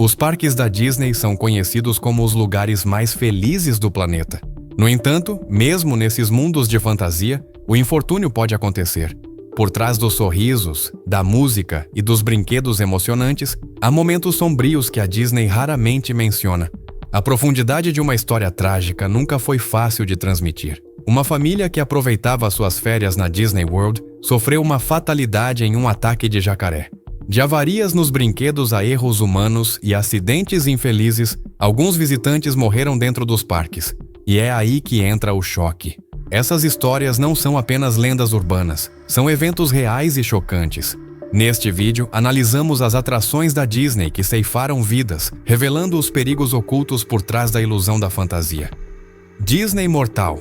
Os parques da Disney são conhecidos como os lugares mais felizes do planeta. No entanto, mesmo nesses mundos de fantasia, o infortúnio pode acontecer. Por trás dos sorrisos, da música e dos brinquedos emocionantes, há momentos sombrios que a Disney raramente menciona. A profundidade de uma história trágica nunca foi fácil de transmitir. Uma família que aproveitava suas férias na Disney World sofreu uma fatalidade em um ataque de jacaré. De avarias nos brinquedos a erros humanos e acidentes infelizes, alguns visitantes morreram dentro dos parques. E é aí que entra o choque. Essas histórias não são apenas lendas urbanas, são eventos reais e chocantes. Neste vídeo, analisamos as atrações da Disney que ceifaram vidas, revelando os perigos ocultos por trás da ilusão da fantasia. Disney Mortal.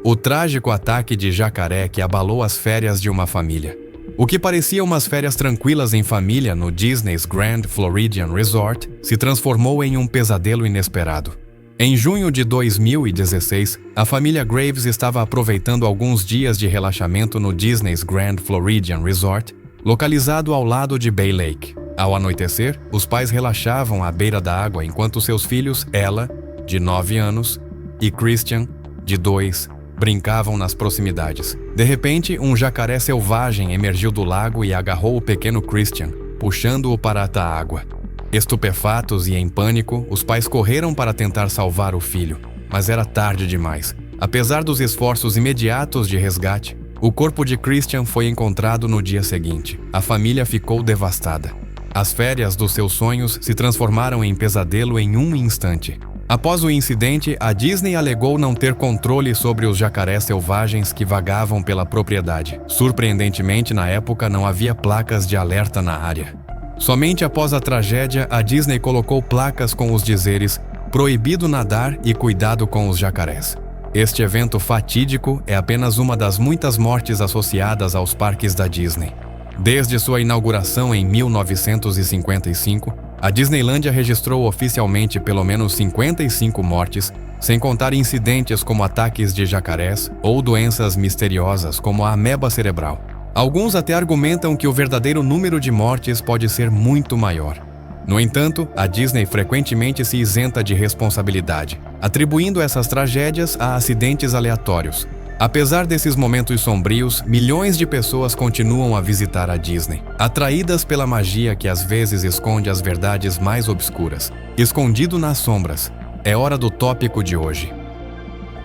O trágico ataque de jacaré que abalou as férias de uma família. O que parecia umas férias tranquilas em família no Disney's Grand Floridian Resort se transformou em um pesadelo inesperado. Em junho de 2016, a família Graves estava aproveitando alguns dias de relaxamento no Disney's Grand Floridian Resort, localizado ao lado de Bay Lake. Ao anoitecer, os pais relaxavam à beira da água enquanto seus filhos, Ella, de 9 anos, e Christian, de 2, brincavam nas proximidades. De repente, um jacaré selvagem emergiu do lago e agarrou o pequeno Christian, puxando-o para a água. Estupefatos e em pânico, os pais correram para tentar salvar o filho, mas era tarde demais. Apesar dos esforços imediatos de resgate, o corpo de Christian foi encontrado no dia seguinte. A família ficou devastada. As férias dos seus sonhos se transformaram em pesadelo em um instante. Após o incidente, a Disney alegou não ter controle sobre os jacarés selvagens que vagavam pela propriedade. Surpreendentemente, na época, não havia placas de alerta na área. Somente após a tragédia, a Disney colocou placas com os dizeres "Proibido nadar" e "Cuidado com os jacarés". Este evento fatídico é apenas uma das muitas mortes associadas aos parques da Disney. Desde sua inauguração em 1955, a Disneylândia registrou oficialmente pelo menos 55 mortes, sem contar incidentes como ataques de jacarés ou doenças misteriosas como a ameba cerebral. Alguns até argumentam que o verdadeiro número de mortes pode ser muito maior. No entanto, a Disney frequentemente se isenta de responsabilidade, atribuindo essas tragédias a acidentes aleatórios. Apesar desses momentos sombrios, milhões de pessoas continuam a visitar a Disney, atraídas pela magia que às vezes esconde as verdades mais obscuras. Escondido nas sombras. É hora do tópico de hoje.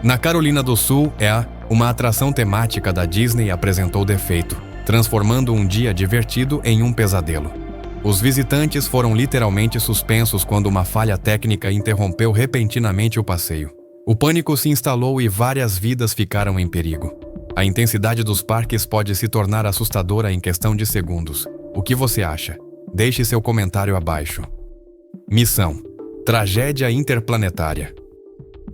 Na Carolina do Sul, uma atração temática da Disney apresentou defeito, transformando um dia divertido em um pesadelo. Os visitantes foram literalmente suspensos quando uma falha técnica interrompeu repentinamente o passeio. O pânico se instalou e várias vidas ficaram em perigo. A intensidade dos parques pode se tornar assustadora em questão de segundos. O que você acha? Deixe seu comentário abaixo. Missão: Tragédia interplanetária.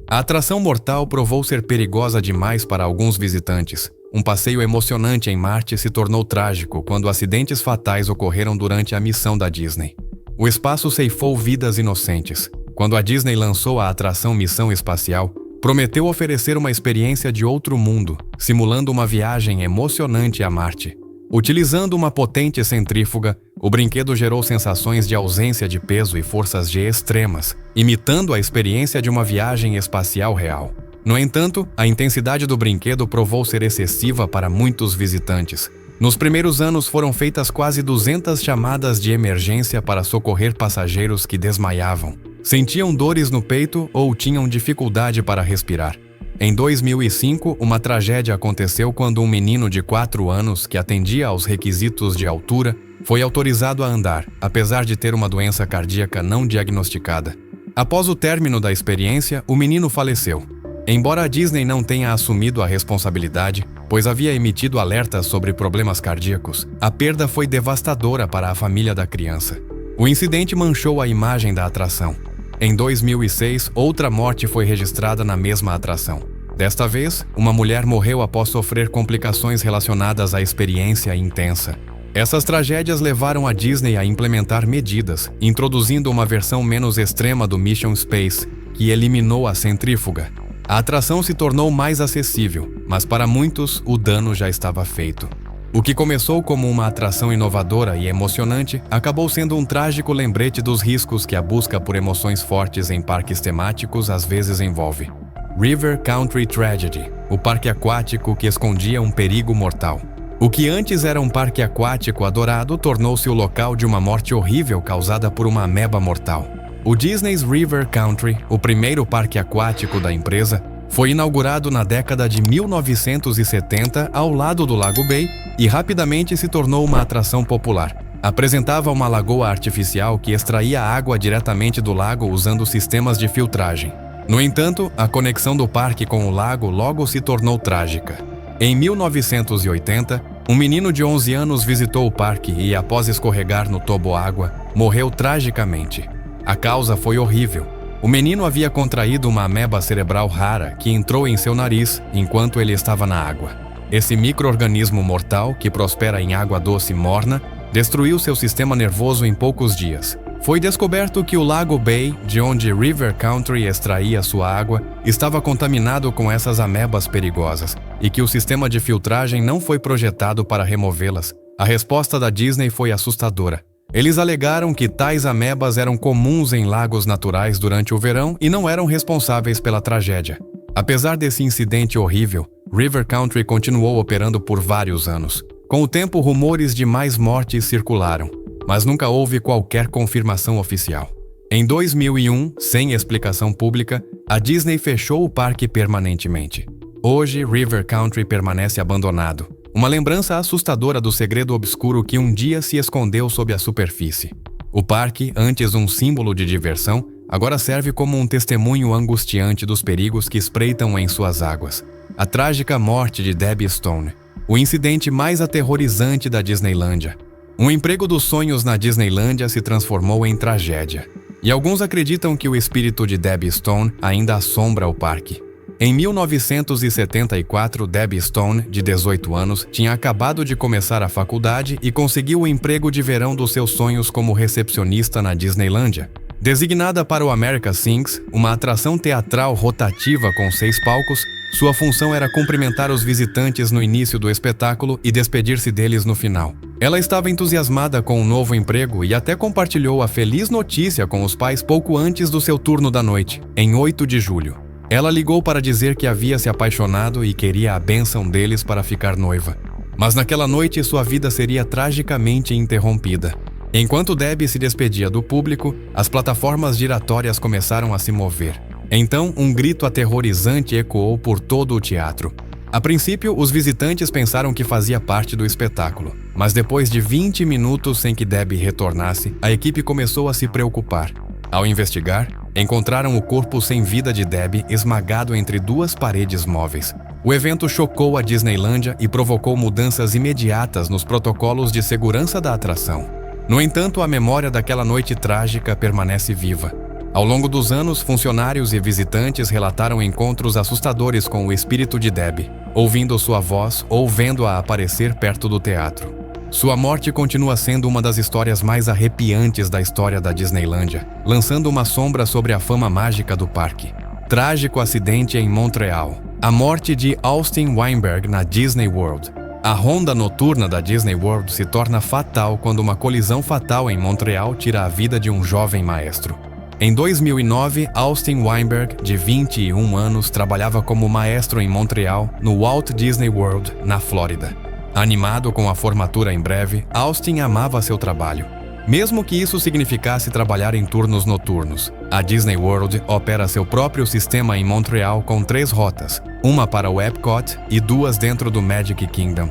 A atração mortal provou ser perigosa demais para alguns visitantes. Um passeio emocionante em Marte se tornou trágico quando acidentes fatais ocorreram durante a missão da Disney. O espaço ceifou vidas inocentes. Quando a Disney lançou a atração Missão Espacial, prometeu oferecer uma experiência de outro mundo, simulando uma viagem emocionante a Marte. Utilizando uma potente centrífuga, o brinquedo gerou sensações de ausência de peso e forças G extremas, imitando a experiência de uma viagem espacial real. No entanto, a intensidade do brinquedo provou ser excessiva para muitos visitantes. Nos primeiros anos foram feitas quase 200 chamadas de emergência para socorrer passageiros que desmaiavam, sentiam dores no peito ou tinham dificuldade para respirar. Em 2005, uma tragédia aconteceu quando um menino de 4 anos que atendia aos requisitos de altura foi autorizado a andar, apesar de ter uma doença cardíaca não diagnosticada. Após o término da experiência, o menino faleceu. Embora a Disney não tenha assumido a responsabilidade, pois havia emitido alertas sobre problemas cardíacos, a perda foi devastadora para a família da criança. O incidente manchou a imagem da atração. Em 2006, outra morte foi registrada na mesma atração. Desta vez, uma mulher morreu após sofrer complicações relacionadas à experiência intensa. Essas tragédias levaram a Disney a implementar medidas, introduzindo uma versão menos extrema do Mission Space, que eliminou a centrífuga. A atração se tornou mais acessível, mas para muitos o dano já estava feito. O que começou como uma atração inovadora e emocionante acabou sendo um trágico lembrete dos riscos que a busca por emoções fortes em parques temáticos às vezes envolve. River Country Tragedy, o parque aquático que escondia um perigo mortal. O que antes era um parque aquático adorado tornou-se o local de uma morte horrível causada por uma ameba mortal. O Disney's River Country, o primeiro parque aquático da empresa, foi inaugurado na década de 1970 ao lado do Lago Bay e rapidamente se tornou uma atração popular. Apresentava uma lagoa artificial que extraía água diretamente do lago usando sistemas de filtragem. No entanto, a conexão do parque com o lago logo se tornou trágica. Em 1980, um menino de 11 anos visitou o parque e, após escorregar no toboágua, morreu tragicamente. A causa foi horrível. O menino havia contraído uma ameba cerebral rara que entrou em seu nariz enquanto ele estava na água. Esse micro-organismo mortal, que prospera em água doce morna, destruiu seu sistema nervoso em poucos dias. Foi descoberto que o Lago Bay, de onde River Country extraía sua água, estava contaminado com essas amebas perigosas e que o sistema de filtragem não foi projetado para removê-las. A resposta da Disney foi assustadora. Eles alegaram que tais amebas eram comuns em lagos naturais durante o verão e não eram responsáveis pela tragédia. Apesar desse incidente horrível, River Country continuou operando por vários anos. Com o tempo, rumores de mais mortes circularam, mas nunca houve qualquer confirmação oficial. Em 2001, sem explicação pública, a Disney fechou o parque permanentemente. Hoje, River Country permanece abandonado. Uma lembrança assustadora do segredo obscuro que um dia se escondeu sob a superfície. O parque, antes um símbolo de diversão, agora serve como um testemunho angustiante dos perigos que espreitam em suas águas. A trágica morte de Debbie Stone, o incidente mais aterrorizante da Disneylândia. Um emprego dos sonhos na Disneylândia se transformou em tragédia. E alguns acreditam que o espírito de Debbie Stone ainda assombra o parque. Em 1974, Debbie Stone, de 18 anos, tinha acabado de começar a faculdade e conseguiu o emprego de verão dos seus sonhos como recepcionista na Disneylândia. Designada para o America Sings, uma atração teatral rotativa com 6 palcos, sua função era cumprimentar os visitantes no início do espetáculo e despedir-se deles no final. Ela estava entusiasmada com o novo emprego e até compartilhou a feliz notícia com os pais pouco antes do seu turno da noite, em 8 de julho. Ela ligou para dizer que havia se apaixonado e queria a bênção deles para ficar noiva. Mas naquela noite sua vida seria tragicamente interrompida. Enquanto Debbie se despedia do público, as plataformas giratórias começaram a se mover. Então, um grito aterrorizante ecoou por todo o teatro. A princípio, os visitantes pensaram que fazia parte do espetáculo. Mas depois de 20 minutos sem que Debbie retornasse, a equipe começou a se preocupar. Ao investigar, encontraram o corpo sem vida de Debbie esmagado entre 2 paredes móveis. O evento chocou a Disneylândia e provocou mudanças imediatas nos protocolos de segurança da atração. No entanto, a memória daquela noite trágica permanece viva. Ao longo dos anos, funcionários e visitantes relataram encontros assustadores com o espírito de Debbie, ouvindo sua voz ou vendo-a aparecer perto do teatro. Sua morte continua sendo uma das histórias mais arrepiantes da história da Disneylândia, lançando uma sombra sobre a fama mágica do parque. Trágico acidente em Montreal. A morte de Austin Weinberg na Disney World. A ronda noturna da Disney World se torna fatal quando uma colisão fatal em Montreal tira a vida de um jovem maestro. Em 2009, Austin Weinberg, de 21 anos, trabalhava como maestro em Montreal, no Walt Disney World, na Flórida. Animado com a formatura em breve, Austin amava seu trabalho. Mesmo que isso significasse trabalhar em turnos noturnos, a Disney World opera seu próprio sistema em Montreal com 3 rotas, uma para o Epcot e 2 dentro do Magic Kingdom.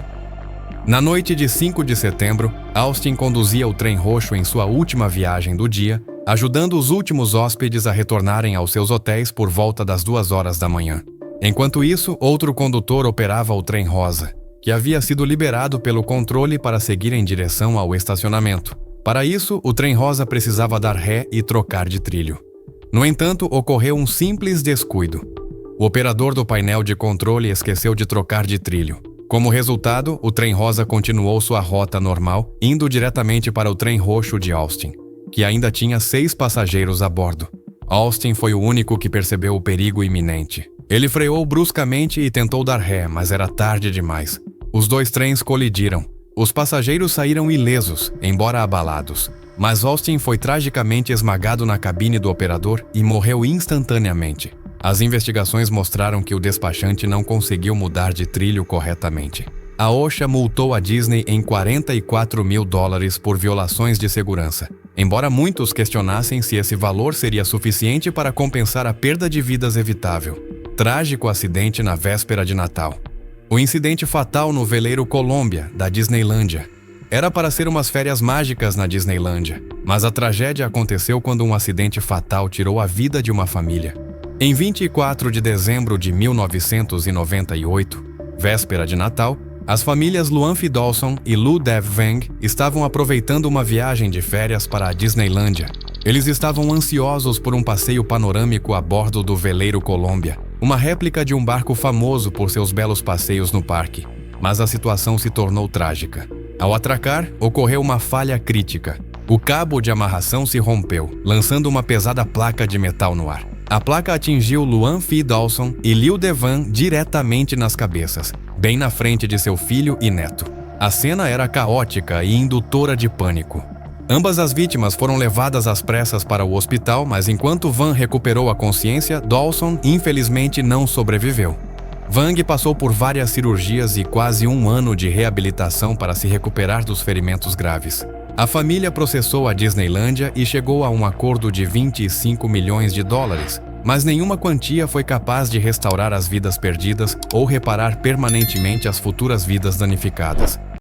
Na noite de 5 de setembro, Austin conduzia o trem roxo em sua última viagem do dia, ajudando os últimos hóspedes a retornarem aos seus hotéis por volta das 2 horas da manhã. Enquanto isso, outro condutor operava o trem rosa, que havia sido liberado pelo controle para seguir em direção ao estacionamento. Para isso, o trem rosa precisava dar ré e trocar de trilho. No entanto, ocorreu um simples descuido. O operador do painel de controle esqueceu de trocar de trilho. Como resultado, o trem rosa continuou sua rota normal, indo diretamente para o trem roxo de Austin, que ainda tinha 6 passageiros a bordo. Austin foi o único que percebeu o perigo iminente. Ele freou bruscamente e tentou dar ré, mas era tarde demais. Os 2 trens colidiram. Os passageiros saíram ilesos, embora abalados, mas Austin foi tragicamente esmagado na cabine do operador e morreu instantaneamente. As investigações mostraram que o despachante não conseguiu mudar de trilho corretamente. A OSHA multou a Disney em $44 mil por violações de segurança, embora muitos questionassem se esse valor seria suficiente para compensar a perda de vidas evitável. Trágico acidente na véspera de Natal. O incidente fatal no veleiro Columbia, da Disneylândia. Era para ser umas férias mágicas na Disneylândia, mas a tragédia aconteceu quando um acidente fatal tirou a vida de uma família. Em 24 de dezembro de 1998, véspera de Natal, as famílias Luan Fidolson e Lou Dev Vang estavam aproveitando uma viagem de férias para a Disneylândia. Eles estavam ansiosos por um passeio panorâmico a bordo do veleiro Columbia, uma réplica de um barco famoso por seus belos passeios no parque. Mas a situação se tornou trágica. Ao atracar, ocorreu uma falha crítica. O cabo de amarração se rompeu, lançando uma pesada placa de metal no ar. A placa atingiu Luan Fidolson e Liu Devan diretamente nas cabeças, bem na frente de seu filho e neto. A cena era caótica e indutora de pânico. Ambas as vítimas foram levadas às pressas para o hospital, mas enquanto Van recuperou a consciência, Dawson infelizmente não sobreviveu. Vang passou por várias cirurgias e quase um ano de reabilitação para se recuperar dos ferimentos graves. A família processou a Disneylândia e chegou a um acordo de $25 milhões, mas nenhuma quantia foi capaz de restaurar as vidas perdidas ou reparar permanentemente as futuras vidas danificadas.